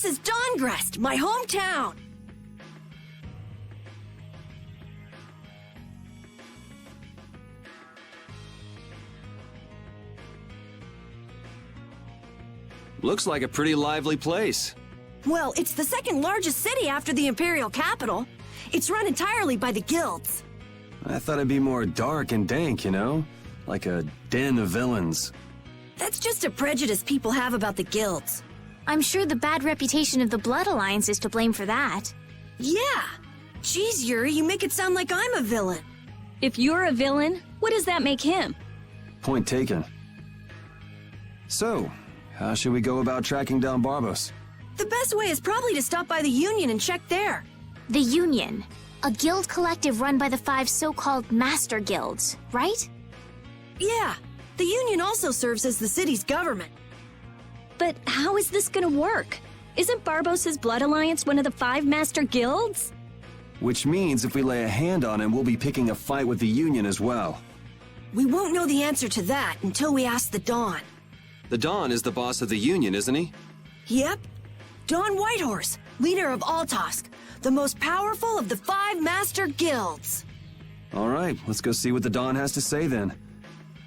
This is Dahngrest, my hometown. Looks like a pretty lively place. Well, it's the second largest city after the Imperial capital. It's run entirely by the guilds. I thought it'd be more dark and dank, you know? Like a den of villains. That's just a prejudice people have about the guilds. I'm sure the bad reputation of the Blood Alliance is to blame for that. Yeah. Geez, Yuri, you make it sound like I'm a villain. If you're a villain, what does that make him? Point taken. So, how should we go about tracking down Barbos? The best way is probably to stop by the Union and check there. The Union, a guild collective run by the 5 so-called Master Guilds, right? Yeah. The Union also serves as the city's government. But how is this gonna work? Isn't Barbos' Blood Alliance one of the 5 Master Guilds? Which means if we lay a hand on him, we'll be picking a fight with the Union as well. We won't know the answer to that until we ask the Dawn. The Dawn is the boss of the Union, isn't he? Yep. Dawn Whitehorse, leader of Altosk, the most powerful of the 5 Master Guilds. All right, let's go see what the Dawn has to say then.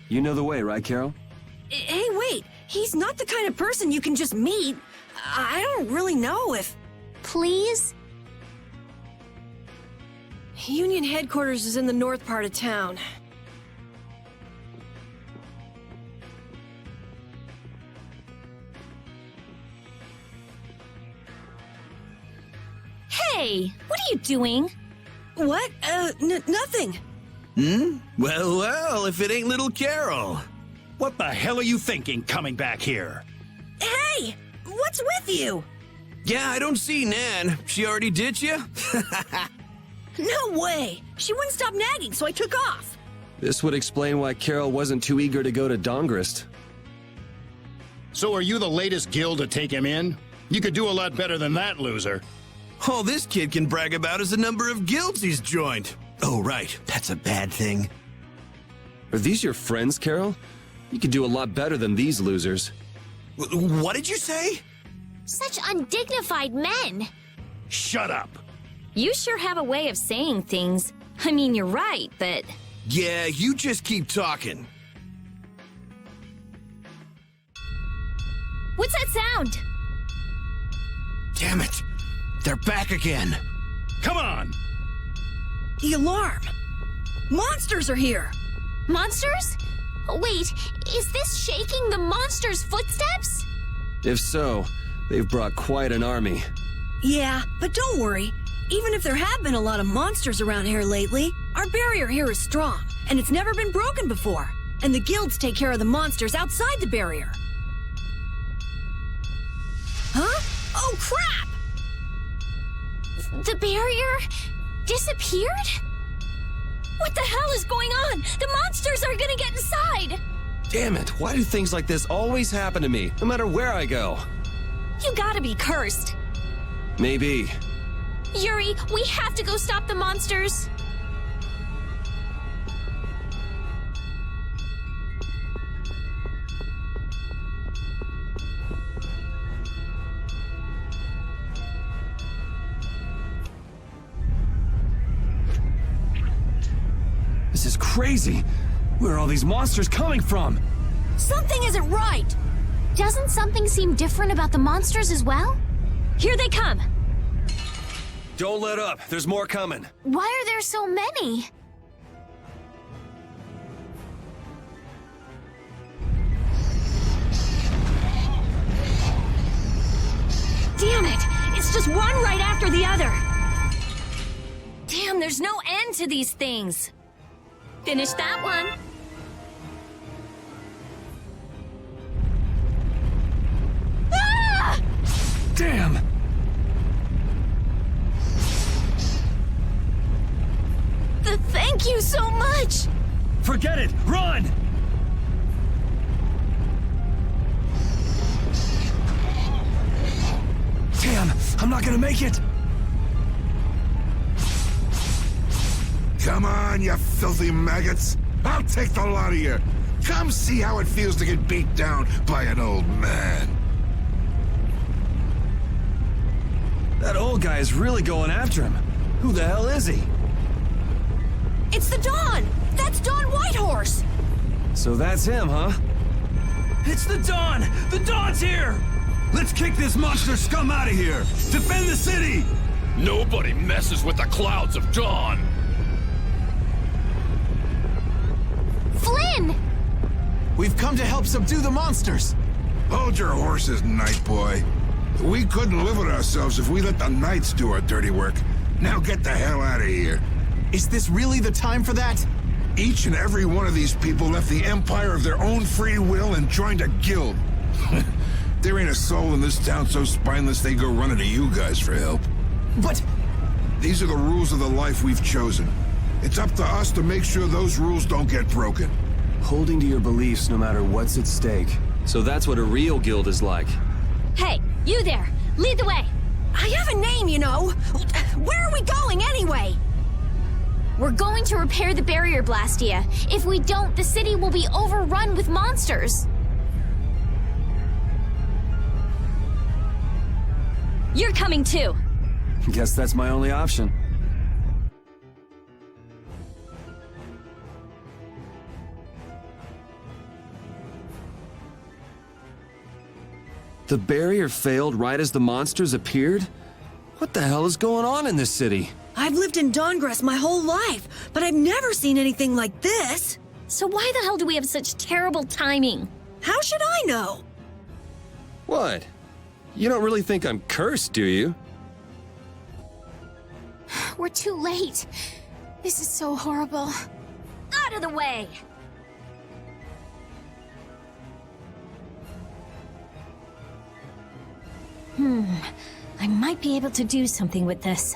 You know the way, right, Carol? Hey, wait. He's not the kind of person you can just meet. I don't really know if... Please? Union headquarters is in the north part of town. Hey, what are you doing? What? Nothing. Well, if it ain't little Carol. What the hell are you thinking coming back here? Hey! What's with you? Yeah, I don't see Nan. She already ditched you? No way! She wouldn't stop nagging, so I took off. This would explain why Carol wasn't too eager to go to Dahngrest. So are you the latest guild to take him in? You could do a lot better than that, loser. All this kid can brag about is the number of guilds he's joined. Oh, right. That's a bad thing. Are these your friends, Carol? You could do a lot better than these losers. What did you say? Such undignified men! Shut up! You sure have a way of saying things. I mean, you're right, but... Yeah, you just keep talking. What's that sound? Damn it. They're back again. Come on! The alarm! Monsters are here! Monsters? Wait, is this shaking the monsters' footsteps? If so, they've brought quite an army. Yeah, but don't worry. Even if there have been a lot of monsters around here lately, our barrier here is strong, and it's never been broken before. And the guilds take care of the monsters outside the barrier. Huh? Oh, crap! The barrier disappeared? What the hell is going on? The monsters are gonna get inside! Damn it, why do things like this always happen to me, no matter where I go? You gotta be cursed. Maybe. Yuri, we have to go stop the monsters. This is crazy. Where are all these monsters coming from? Something isn't right! Doesn't something seem different about the monsters as well? Here they come! Don't let up. There's more coming. Why are there so many? Damn it! It's just one right after the other! Damn, there's no end to these things! Finish that one! Ah! Damn! Thank you so much! Forget it! Run! Damn! I'm not gonna make it! Come on, you filthy maggots! I'll take the lot of you! Come see how it feels to get beat down by an old man! That old guy is really going after him. Who the hell is he? It's the Dawn! That's Dawn Whitehorse! So that's him, huh? It's the Dawn! The Dawn's here! Let's kick this monster scum out of here! Defend the city! Nobody messes with the clouds of dawn! Flynn! We've come to help subdue the monsters! Hold your horses, Night Boy. We couldn't live with ourselves if we let the Knights do our dirty work. Now get the hell out of here. Is this really the time for that? Each and every one of these people left the Empire of their own free will and joined a guild. There ain't a soul in this town so spineless they go running to you guys for help. But... These are the rules of the life we've chosen. It's up to us to make sure those rules don't get broken. Holding to your beliefs no matter what's at stake. So that's what a real guild is like. Hey, you there! Lead the way! I have a name, you know! Where are we going, anyway? We're going to repair the barrier Blastia. If we don't, the city will be overrun with monsters. You're coming too! Guess that's my only option. The barrier failed right as the monsters appeared? What the hell is going on in this city? I've lived in Dahngrest my whole life, but I've never seen anything like this. So why the hell do we have such terrible timing? How should I know? What? You don't really think I'm cursed, do you? We're too late. This is so horrible. Out of the way! I might be able to do something with this.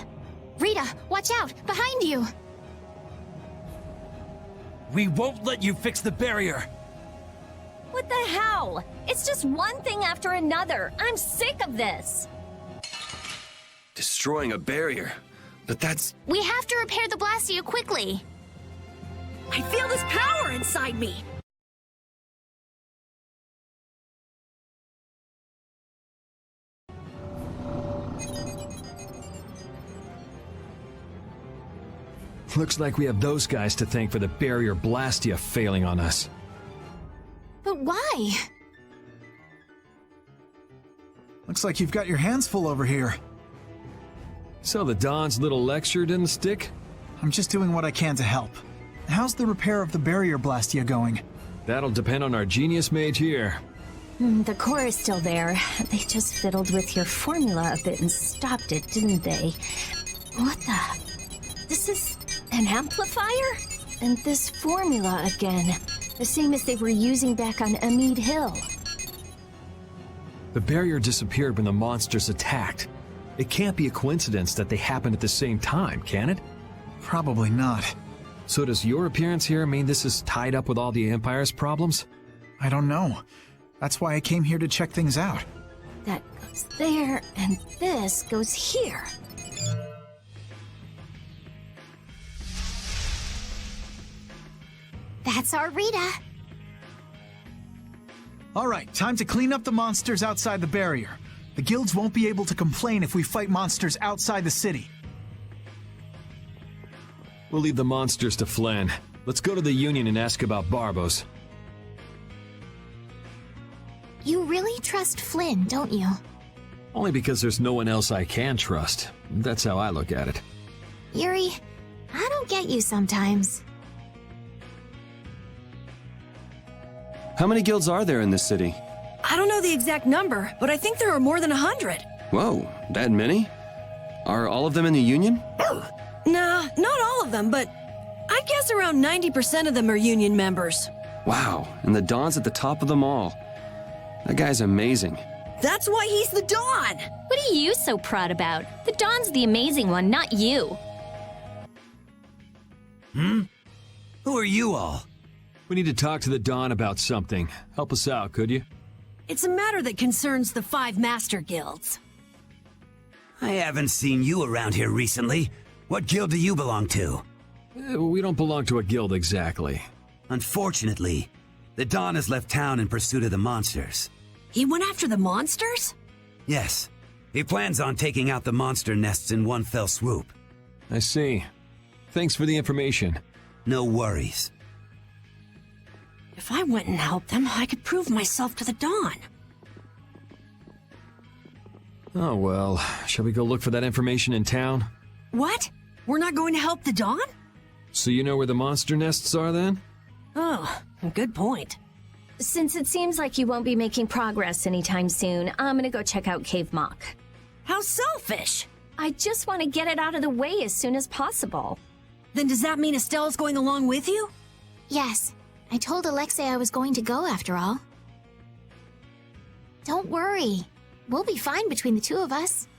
Rita, watch out! Behind you! We won't let you fix the barrier! What the hell? It's just one thing after another. I'm sick of this. Destroying a barrier. But that's... We have to repair the Blastia quickly. I feel this power inside me. Looks like we have those guys to thank for the barrier Blastia failing on us. But why? Looks like you've got your hands full over here. So the Dawn's little lecture didn't stick? I'm just doing what I can to help. How's the repair of the barrier Blastia going? That'll depend on our genius mage here. The core is still there. They just fiddled with your formula a bit and stopped it, didn't they? What the... This is an amplifier? And this formula again. The same as they were using back on Amid Hill. The barrier disappeared when the monsters attacked. It can't be a coincidence that they happened at the same time, can it? Probably not. So does your appearance here mean this is tied up with all the Empire's problems? I don't know. That's why I came here to check things out. That goes there, and this goes here. That's our Rita. All right, time to clean up the monsters outside the barrier. The guilds won't be able to complain if we fight monsters outside the city. We'll leave the monsters to Flynn. Let's go to the Union and ask about Barbos. You really trust Flynn, don't you? Only because there's no one else I can trust. That's how I look at it. Yuri, I don't get you sometimes. How many guilds are there in this city? I don't know the exact number, but I think there are more than 100. Whoa, that many? Are all of them in the Union? Nah, not all of them, but I'd guess around 90% of them are Union members. Wow, and the Dawn's at the top of them all. That guy's amazing. That's why he's the Dawn! What are you so proud about? The Dawn's the amazing one, not you. Who are you all? We need to talk to the Dawn about something. Help us out, could you? It's a matter that concerns the 5 Master Guilds. I haven't seen you around here recently. What guild do you belong to? We don't belong to a guild exactly. Unfortunately, the Dawn has left town in pursuit of the monsters. He went after the monsters? Yes, He plans on taking out the monster nests in one fell swoop. I see. Thanks for the information. No worries. If I went and helped them, I could prove myself to the Dawn. Oh well, shall we go look for that information in town? What? We're not going to help the Dawn? So you know where the monster nests are then? Oh, good point. Since it seems like you won't be making progress anytime soon, I'm gonna go check out Cave Mock. How selfish! I just want to get it out of the way as soon as possible. Then does that mean Estelle's going along with you? Yes. I told Alexei I was going to go after all. Don't worry. We'll be fine between the two of us.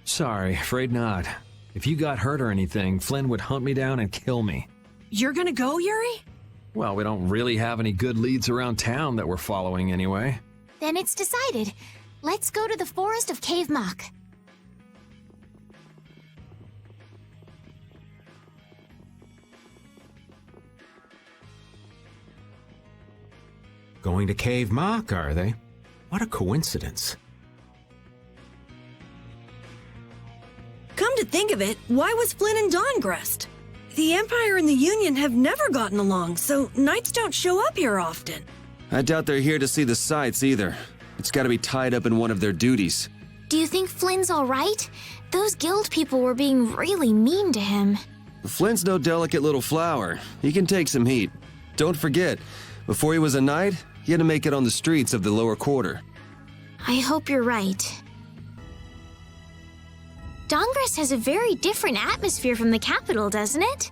Sorry, afraid not. If you got hurt or anything, Flynn would hunt me down and kill me. You're gonna go, Yuri? Well, we don't really have any good leads around town that we're following anyway. Then it's decided. Let's go to the forest of Cave Mock. Going to Cave Mock, are they? What a coincidence. Come to think of it, why was Flynn in Dahngrest? The Empire and the Union have never gotten along, so knights don't show up here often. I doubt they're here to see the sights either. It's gotta be tied up in one of their duties. Do you think Flynn's all right? Those guild people were being really mean to him. Flynn's no delicate little flower. He can take some heat. Don't forget, before he was a knight, he had to make it on the streets of the lower quarter. I hope you're right. Dahngrest has a very different atmosphere from the capital, doesn't it?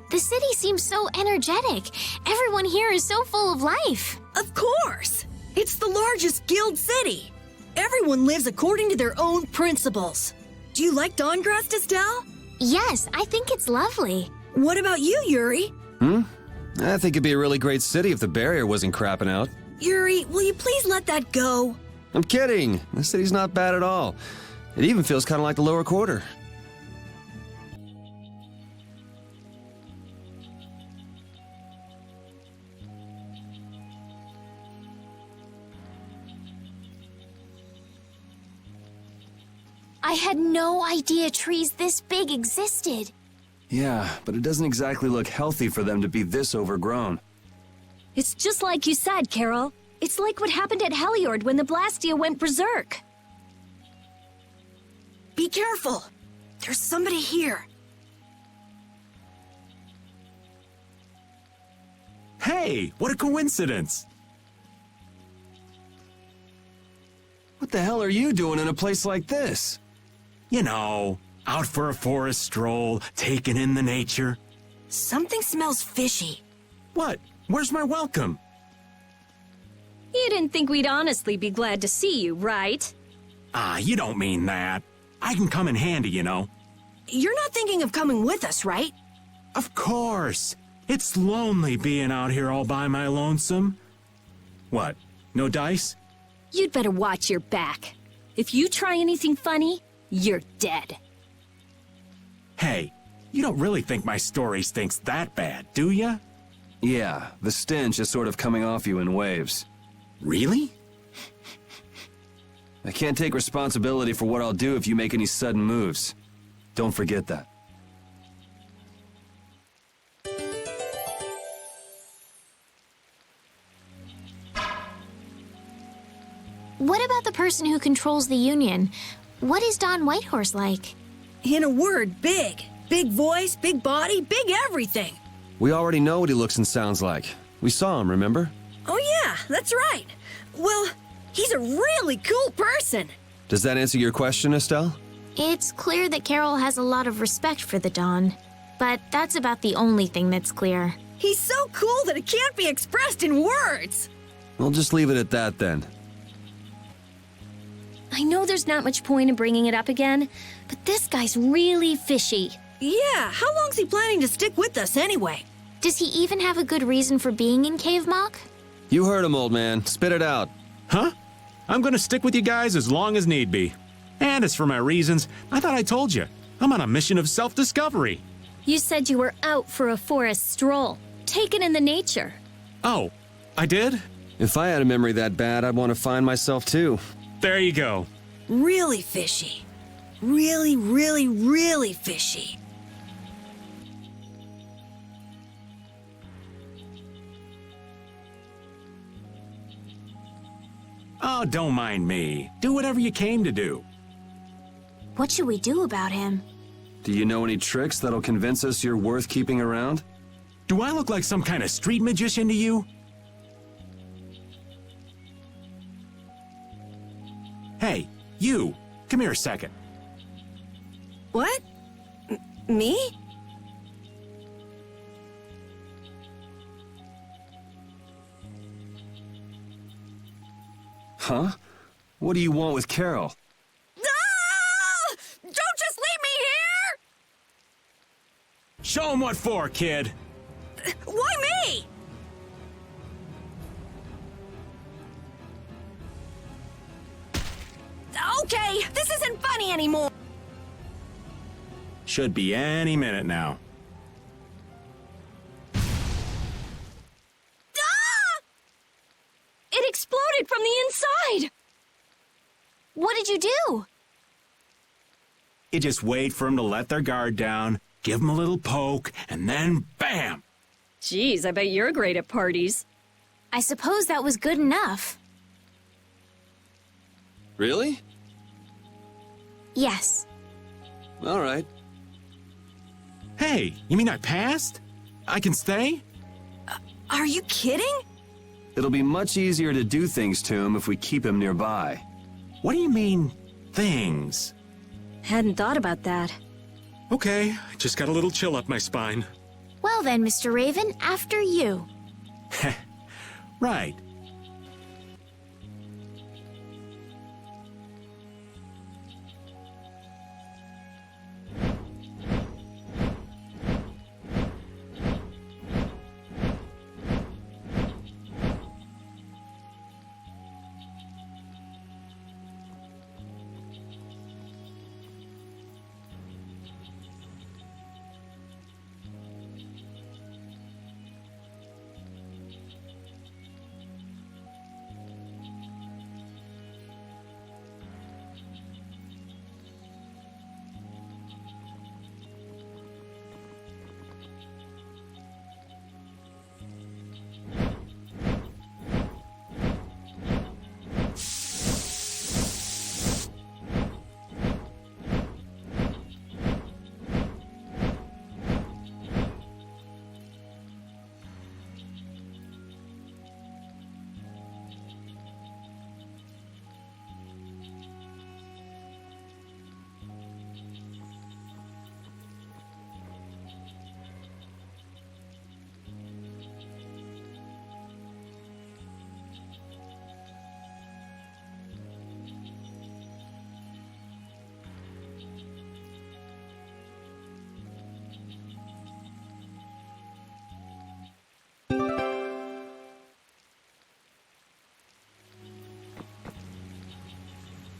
The city seems so energetic. Everyone here is so full of life. Of course! It's the largest guild city. Everyone lives according to their own principles. Do you like Dahngrest, Estelle? Yes, I think it's lovely. What about you, Yuri? I think it'd be a really great city if the barrier wasn't crapping out. Yuri, will you please let that go? I'm kidding. The city's not bad at all. It even feels kind of like the lower quarter. I had no idea trees this big existed. Yeah, but it doesn't exactly look healthy for them to be this overgrown. It's just like you said, Carol. It's like what happened at Heliord when the Blastia went berserk. Be careful! There's somebody here. Hey, what a coincidence! What the hell are you doing in a place like this? You know, out for a forest stroll, taking in the nature. Something smells fishy. What? Where's my welcome? You didn't think we'd honestly be glad to see you, right? Ah, you don't mean that. I can come in handy, you know. You're not thinking of coming with us, right? Of course. It's lonely being out here all by my lonesome. What? No dice? You'd better watch your back. If you try anything funny, you're dead. Hey, you don't really think my story stinks that bad, do ya? Yeah, the stench is sort of coming off you in waves. Really? I can't take responsibility for what I'll do if you make any sudden moves. Don't forget that. What about the person who controls the Union? What is Don Whitehorse like? In a word, big. Big voice, big body, big everything. We already know what he looks and sounds like. We saw him, remember? Oh yeah, that's right. Well, he's a really cool person. Does that answer your question, Estelle? It's clear that Carol has a lot of respect for the Dawn, but that's about the only thing that's clear. He's so cool that it can't be expressed in words. We'll just leave it at that then. I know there's not much point in bringing it up again, but this guy's really fishy. Yeah, how long's he planning to stick with us anyway? Does he even have a good reason for being in Cave Mock? You heard him, old man. Spit it out. Huh? I'm gonna stick with you guys as long as need be. And as for my reasons, I thought I told you. I'm on a mission of self-discovery. You said you were out for a forest stroll, taken in the nature. Oh, I did? If I had a memory that bad, I'd want to find myself too. There you go. Really fishy. really, really, really fishy. Oh, don't mind me. Do whatever you came to do. What should we do about him? Do you know any tricks that'll convince us you're worth keeping around? Do I look like some kind of street magician to you? Hey, you! Come here a second. What? Me? Huh? What do you want with Carol? Ah! Don't just leave me here! Show him what for, kid. Why me? Okay, this isn't funny anymore. Should be any minute now. Ah! It exploded from the inside! What did you do? You just wait for them to let their guard down, give them a little poke, and then bam! Geez, I bet you're great at parties. I suppose that was good enough. Really? Yes. All right. Hey, you mean I passed? I can stay? Are you kidding? It'll be much easier to do things to him if we keep him nearby. What do you mean, things? Hadn't thought about that. Okay, just got a little chill up my spine. Well then, Mr. Raven, after you. Right.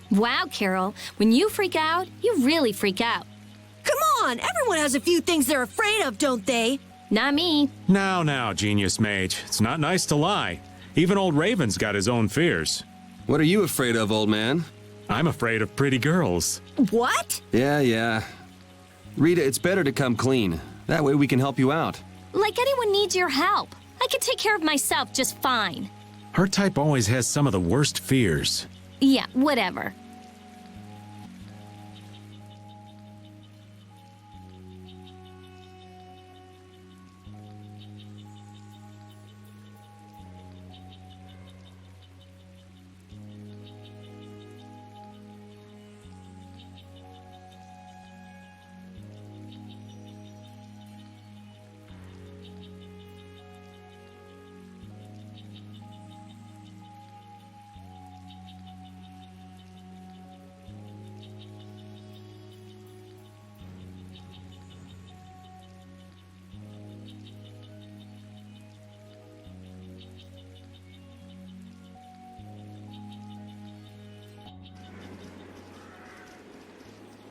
Wow, Carol, when you freak out, you really freak out. Come on, everyone has a few things they're afraid of, don't they? Not me. Now, Genius Mage. It's not nice to lie. Even old Raven's got his own fears. What are you afraid of, old man? I'm afraid of pretty girls. What? Yeah. Rita, it's better to come clean. That way we can help you out. Like anyone needs your help. I can take care of myself just fine. Her type always has some of the worst fears. Yeah, whatever.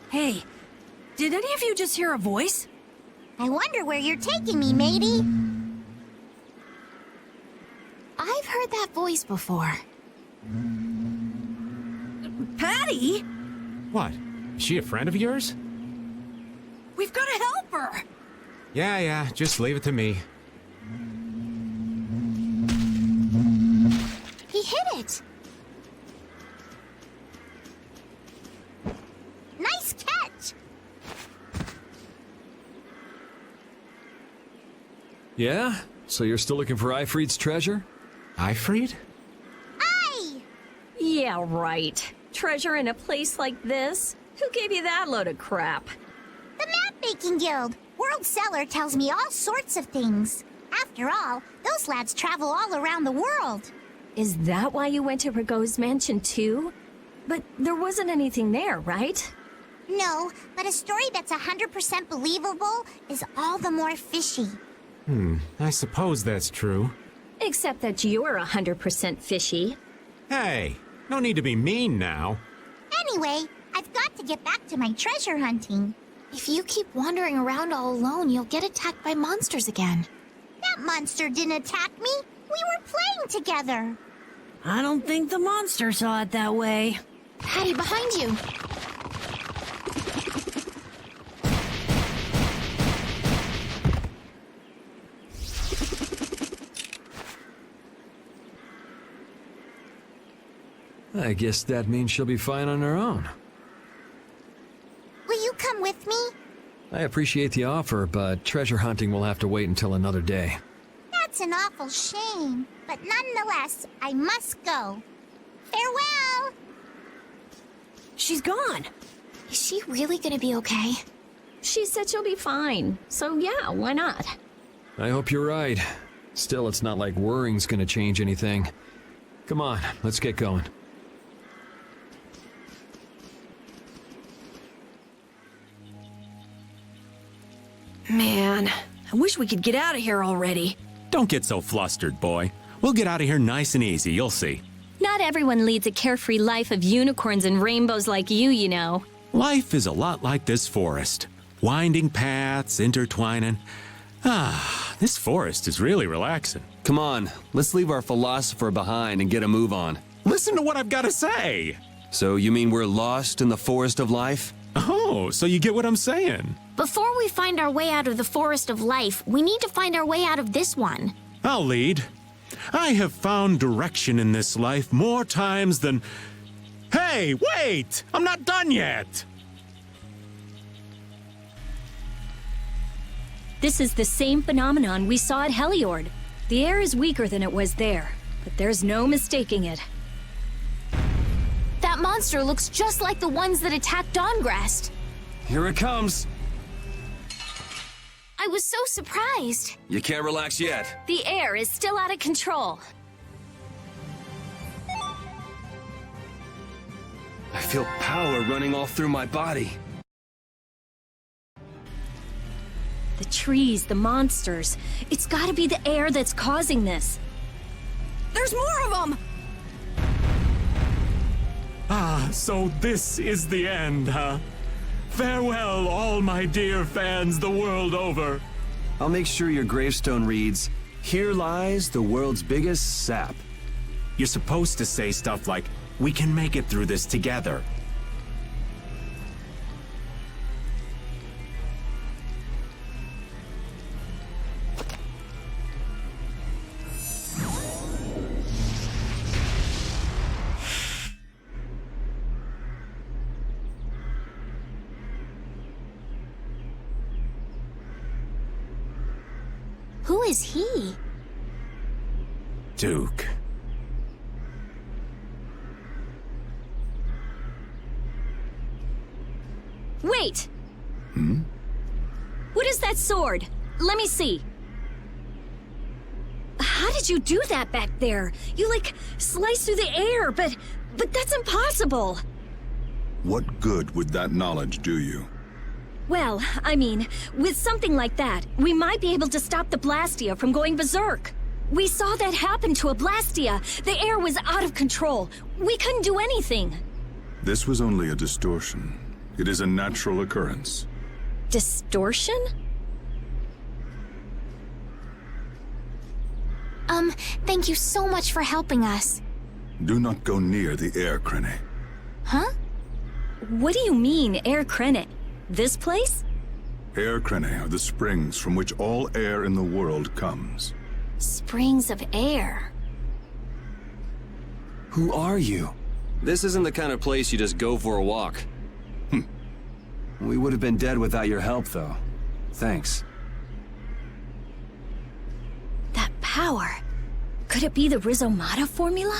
Hey, did any of you just hear a voice? I wonder where you're taking me, matey. I've heard that voice before. Patty? What? Is she a friend of yours? We've got to help her! Yeah, just leave it to me. He hit it! Nice catch! Yeah? So you're still looking for Ifried's treasure? Ifried? Aye! Yeah, right. Treasure in a place like this? Who gave you that load of crap? The Map-Making Guild! World Cellar tells me all sorts of things. After all, those lads travel all around the world. Is that why you went to Rigaud's mansion too? But there wasn't anything there, right? No, but a story that's 100% believable is all the more fishy. I suppose that's true. Except that you're 100% fishy. Hey, no need to be mean now. Anyway, I've got to get back to my treasure hunting. If you keep wandering around all alone, you'll get attacked by monsters again. That monster didn't attack me. We were playing together. I don't think the monster saw it that way. Patty, behind you! I guess that means she'll be fine on her own. Will you come with me? I appreciate the offer, but treasure hunting will have to wait until another day. That's an awful shame. But nonetheless, I must go. Farewell! She's gone. Is she really gonna be okay? She said she'll be fine. So yeah, why not? I hope you're right. Still, it's not like worrying's gonna change anything. Come on, let's get going. Man, I wish we could get out of here already. Don't get so flustered, boy. We'll get out of here nice and easy, you'll see. Not everyone leads a carefree life of unicorns and rainbows like you know. Life is a lot like this forest. Winding paths, intertwining. This forest is really relaxing. Come on, let's leave our philosopher behind and get a move on. Listen to what I've got to say. So you mean we're lost in the forest of life? Oh, so you get what I'm saying. Before we find our way out of the forest of life, we need to find our way out of this one. I'll lead. I have found direction in this life more times than... Hey, wait! I'm not done yet! This is the same phenomenon we saw at Heliord. The air is weaker than it was there, but there's no mistaking it. That monster looks just like the ones that attacked Dahngrest. Here it comes. I was so surprised. You can't relax yet. The air is still out of control. I feel power running all through my body. The trees, the monsters. It's gotta be the air that's causing this. There's more of them! So this is the end, huh? Farewell, all my dear fans the world over. I'll make sure your gravestone reads, "Here lies the world's biggest sap." You're supposed to say stuff like, "We can make it through this together." Who is he? Duke. Wait! Hmm? What is that sword? Let me see. How did you do that back there? You, like, sliced through the air, but that's impossible. What good would that knowledge do you? Well, I mean, with something like that, we might be able to stop the Blastia from going berserk. We saw that happen to a Blastia. The air was out of control. We couldn't do anything. This was only a distortion. It is a natural occurrence. Distortion? Thank you so much for helping us. Do not go near the air, Krene. Huh? What do you mean, Air Krene? This place? Air Krene are the springs from which all air in the world comes. Springs of air. Who are you? This isn't the kind of place you just go for a walk. We would have been dead without your help, though. Thanks. That power. Could it be the Rizomata formula?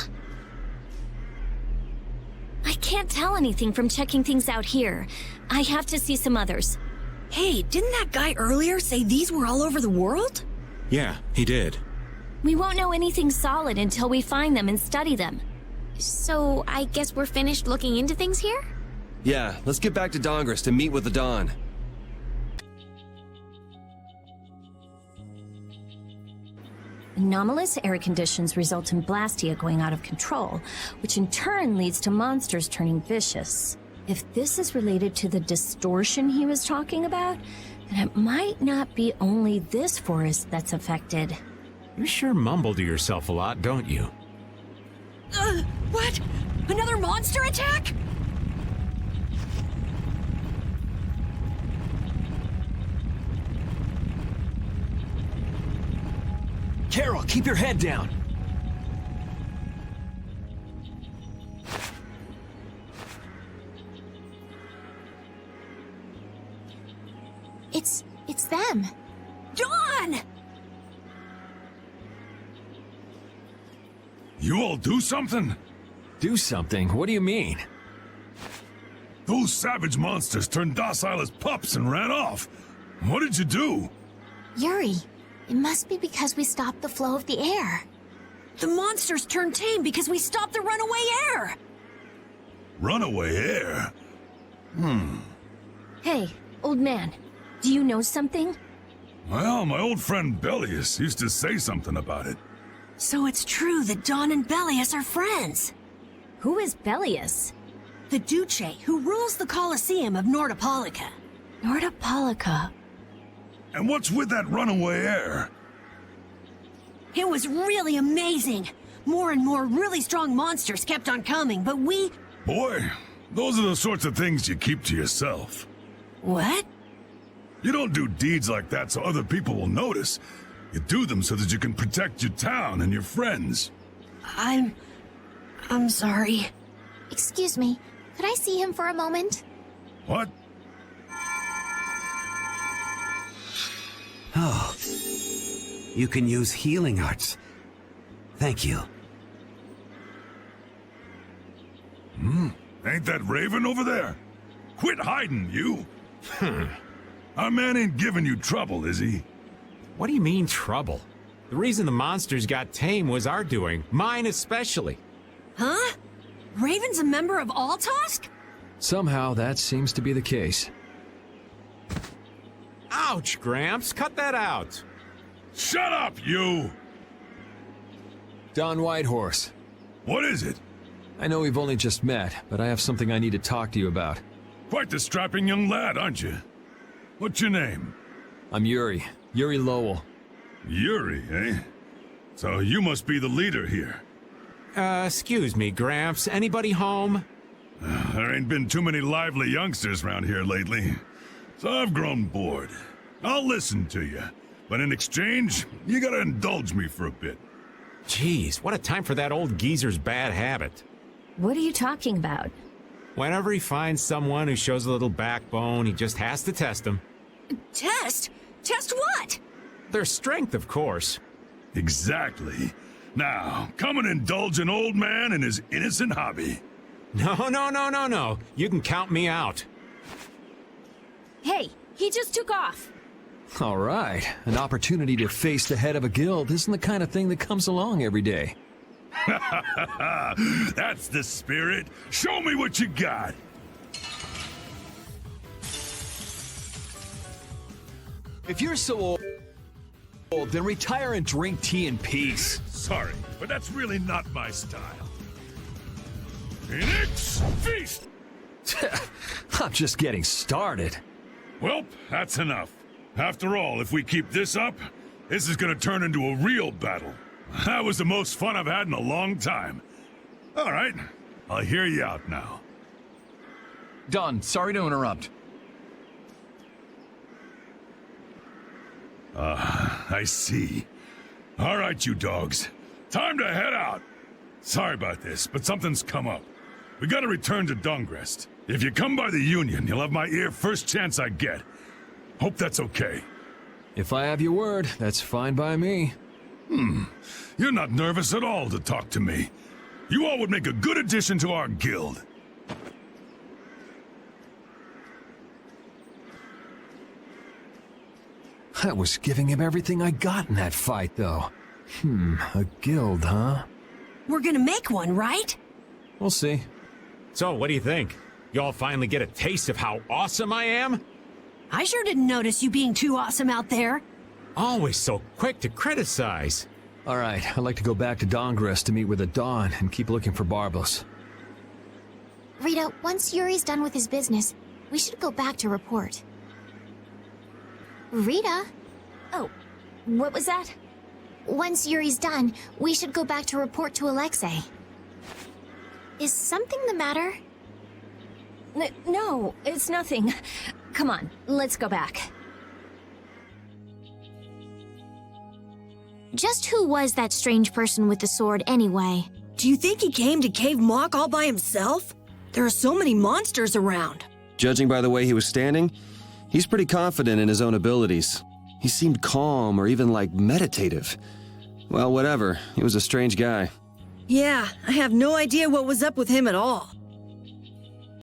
I can't tell anything from checking things out here. I have to see some others. Hey, didn't that guy earlier say these were all over the world? Yeah, he did. We won't know anything solid until we find them and study them. So, I guess we're finished looking into things here? Yeah, let's get back to Dahngrest and meet with the Dawn. Anomalous air conditions result in Blastia going out of control, which in turn leads to monsters turning vicious. If this is related to the distortion he was talking about, then it might not be only this forest that's affected. You sure mumble to yourself a lot, don't you? What? Another monster attack? Carol, keep your head down. It's them. Dawn! You all do something? Do something? What do you mean? Those savage monsters turned docile as pups and ran off. What did you do? Yuri, it must be because we stopped the flow of the air. The monsters turned tame because we stopped the runaway air! Runaway air? Hey, old man, do you know something? Well, my old friend Belius used to say something about it. So it's true that Dawn and Belius are friends. Who is Belius? The Duce who rules the Colosseum of Nordopolica. Nordopolica. And what's with that runaway air? It was really amazing. More and more really strong monsters kept on coming, but we... Boy, those are the sorts of things you keep to yourself. What? You don't do deeds like that so other people will notice. You do them so that you can protect your town and your friends. I'm sorry. Excuse me, could I see him for a moment? What? Oh. You can use healing arts. Thank you. Ain't that Raven over there? Quit hiding, you! Our man ain't giving you trouble, is he? What do you mean, trouble? The reason the monsters got tame was our doing. Mine especially. Huh? Raven's a member of Altosk? Somehow that seems to be the case. Ouch, Gramps. Cut that out. Shut up, you! Don Whitehorse. What is it? I know we've only just met, but I have something I need to talk to you about. Quite the strapping young lad, aren't you? What's your name? I'm Yuri. Yuri Lowell. Yuri, eh? So you must be the leader here. Excuse me, Gramps. Anybody home? There ain't been too many lively youngsters around here lately. So I've grown bored. I'll listen to you. But in exchange, you gotta indulge me for a bit. Jeez, what a time for that old geezer's bad habit. What are you talking about? Whenever he finds someone who shows a little backbone, he just has to test them. Test? Test what? Their strength, of course. Exactly. Now, come and indulge an old man in his innocent hobby. No. You can count me out. Hey, he just took off. All right. An opportunity to face the head of a guild isn't the kind of thing that comes along every day. That's the spirit. Show me what you got. If you're so old, then retire and drink tea in peace. Sorry, but that's really not my style. Phoenix, feast! I'm just getting started. Well, that's enough. After all, if we keep this up, this is gonna turn into a real battle. That was the most fun I've had in a long time. All right, I'll hear you out now. Done. Sorry to interrupt. I see. All right, you dogs. Time to head out. Sorry about this, but something's come up. We gotta return to Dahngrest. If you come by the Union, you'll have my ear first chance I get. Hope that's okay. If I have your word, that's fine by me. You're not nervous at all to talk to me. You all would make a good addition to our guild. I was giving him everything I got in that fight, though. A guild, huh? We're gonna make one, right? We'll see. So, what do you think? Y'all finally get a taste of how awesome I am? I sure didn't notice you being too awesome out there. Always so quick to criticize. All right, I'd like to go back to Dahngrest to meet with the Dawn and keep looking for Barbos. Rita, once Yuri's done with his business, we should go back to report. Rita? Oh, what was that? Once Yuri's done, we should go back to report to Alexei. Is something the matter? No, it's nothing. Come on, let's go back. Just who was that strange person with the sword anyway? Do you think he came to Cave Mock all by himself? There are so many monsters around. Judging by the way he was standing, he's pretty confident in his own abilities. He seemed calm or even like meditative. Well, whatever. He was a strange guy. Yeah, I have no idea what was up with him at all.